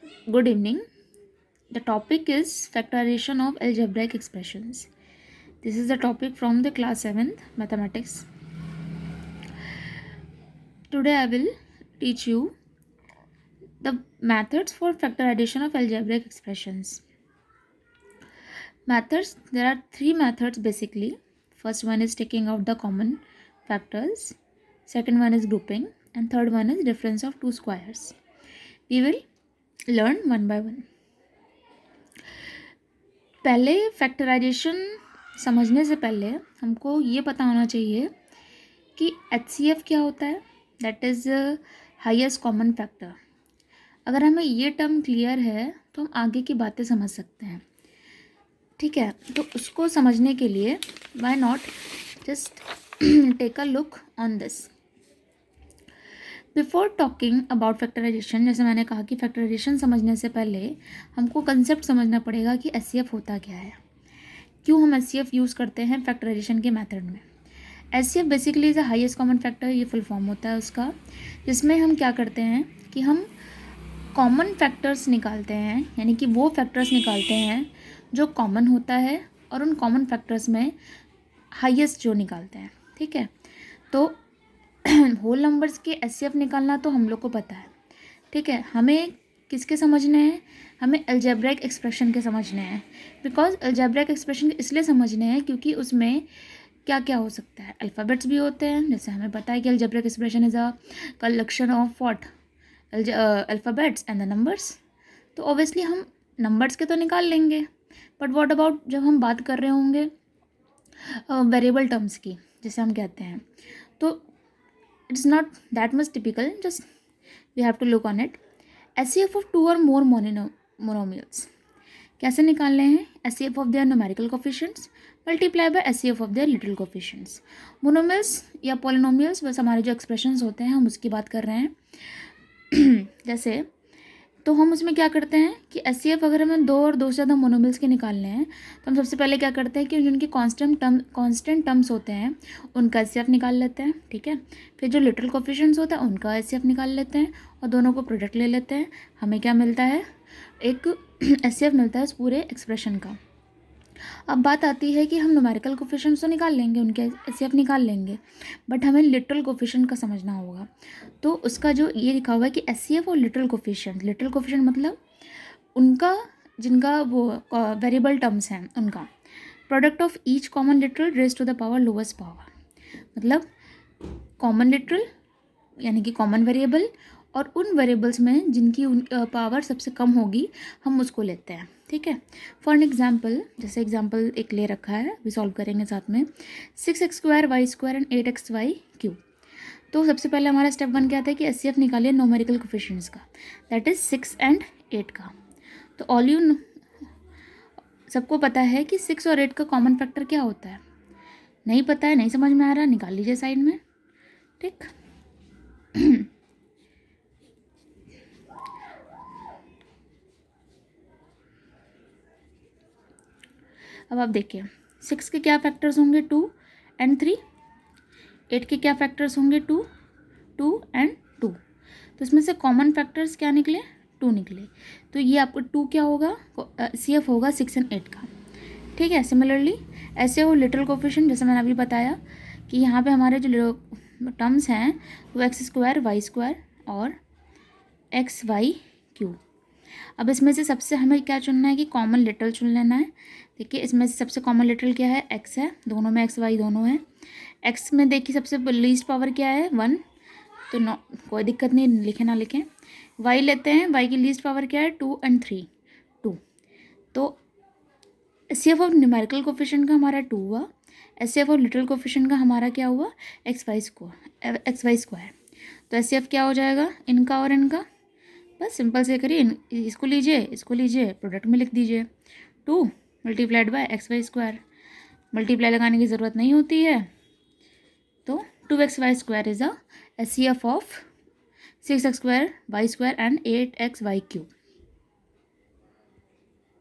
Good evening. The topic is factorization of algebraic expressions. This is the topic from the class 7th mathematics. Today I will teach you the methods for factorization of algebraic expressions. Methods, there are three methods basically. First one is taking out the common factors, second one is grouping, and third one is difference of two squares. We will learn one by one. पहले factorisation समझने से पहले हमको ये पता होना चाहिए कि HCF क्या होता है, that is highest common factor. अगर हमें ये टर्म क्लियर है तो हम आगे की बातें समझ सकते हैं. ठीक है, तो उसको समझने के लिए why not just take a look on this. Before talking about factorisation, जैसे मैंने कहा कि फैक्टराइजेशन समझने से पहले हमको कंसेप्ट समझना पड़ेगा कि HCF होता क्या है, क्यों हम HCF यूज़ करते हैं फैक्टराइजेशन के मेथड में. HCF basically is a highest common factor, ये फुल फॉर्म होता है उसका, जिसमें हम क्या करते हैं कि हम कॉमन फैक्टर्स निकालते हैं, यानी कि वो फैक्टर्स निकालते हैं जो कॉमन होता है और उन कॉमन फैक्टर्स में हाईएस्ट जो निकालते हैं. ठीक है, तो होल नंबर्स के HCF निकालना तो हम लोग को पता है. ठीक है, हमें किसके समझने हैं, हमें अलजेब्रिक एक्सप्रेशन के समझने हैं. बिकॉज अलजेब्रिक एक्सप्रेशन इसलिए समझने हैं क्योंकि उसमें क्या क्या हो सकता है. अल्फ़ाबेट्स भी होते हैं, जैसे हमें पता है कि algebraic expression is a collection of what, alphabets and the numbers. तो ऑब्वियसली हम नंबर्स के तो निकाल लेंगे, बट व्हाट अबाउट जब हम बात कर रहे होंगे वेरिएबल टर्म्स की, जैसे हम कहते हैं, तो it's not that much typical, just we have to look on it. HCF of two or more monomials कैसे निकालने हैं. HCF of their numerical coefficients multiply by HCF of their literal coefficients. Monomials या polynomials बस हमारे जो expressions होते हैं हम उसकी बात कर रहे हैं. जैसे तो हम उसमें क्या करते हैं कि HCF अगर हमें दो और दो से ज़्यादा मोनोमिल्स के निकालने हैं तो हम सबसे पहले क्या करते हैं कि जिनके कांस्टेंट टर्म्स होते हैं उनका HCF निकाल लेते हैं. ठीक है, फिर जो लिटरल कोफिशिएंट्स होता है उनका HCF निकाल लेते हैं और दोनों को प्रोडक्ट ले लेते हैं. हमें क्या मिलता है, एक HCF मिलता है इस पूरे एक्सप्रेशन का. अब बात आती है कि हम न्यूमेरिकल कोफिशिएंट्स तो निकाल लेंगे, उनके HCF निकाल लेंगे, बट हमें लिटरल कोफिशिएंट का समझना होगा. तो उसका जो ये लिखा हुआ है कि HCF और लिटरल कोफिशिएंट मतलब उनका जिनका वो वेरिएबल टर्म्स हैं उनका product of each common literal raise to the power lowest power. मतलब कॉमन लिटरल यानी कि कॉमन वेरिएबल और उन वेरिएबल्स में जिनकी पावर सबसे कम होगी हम उसको लेते हैं. ठीक है, फॉर एन एग्जाम्पल, जैसे एग्जाम्पल एक ले रखा है, अभी सॉल्व करेंगे साथ में. 6x² y² एंड 8xy³ तो सबसे पहले हमारा स्टेप 1 क्या था कि HCF निकालिए न्यूमेरिकल कोफिशिएंट्स का, दैट इज़ 6 एंड 8 का. तो ऑल यू सबको पता है कि 6 और 8 का कॉमन फैक्टर क्या होता है. नहीं पता है, नहीं समझ में आ रहा, निकाल लीजिए साइड में. ठीक, अब आप देखिए 6 के क्या फैक्टर्स होंगे, 2 एंड 3. 8 के क्या फैक्टर्स होंगे, 2 एंड 2. तो इसमें से कॉमन फैक्टर्स क्या निकले, 2 निकले. तो ये आपको 2 क्या होगा, CF होगा 6 एंड 8 का. ठीक है, सिमिलरली ऐसे वो लिटरल कोफिशिएंट, जैसे मैंने अभी बताया कि यहाँ पे हमारे जो टर्म्स हैं वो x² y² और xy³. अब इसमें से सबसे हमें क्या चुनना है कि कॉमन लिटरल चुन लेना है. देखिए इसमें से सबसे कॉमन लिटरल क्या है, x है, दोनों में x y दोनों है. x में देखिए सबसे लीस्ट पावर क्या है, 1, तो नो कोई दिक्कत नहीं, लिखे ना लिखें. y लेते हैं, y की लीस्ट पावर क्या है, 2 एंड 3, 2. तो HCF ऑफ न्यूमेरिकल कोफिशिएंट का हमारा 2 हुआ, HCF ऑफ लिटरल कोफिशिएंट का हमारा क्या हुआ, xy². तो HCF क्या हो जाएगा, इनका और इनका. बस सिंपल से करिए, इसको लीजिए प्रोडक्ट में लिख दीजिए, 2 मल्टीप्लाइड बाय xy². मल्टीप्लाई लगाने की ज़रूरत नहीं होती है. तो 2xy² is a HCF of 6x² y² and 8xy³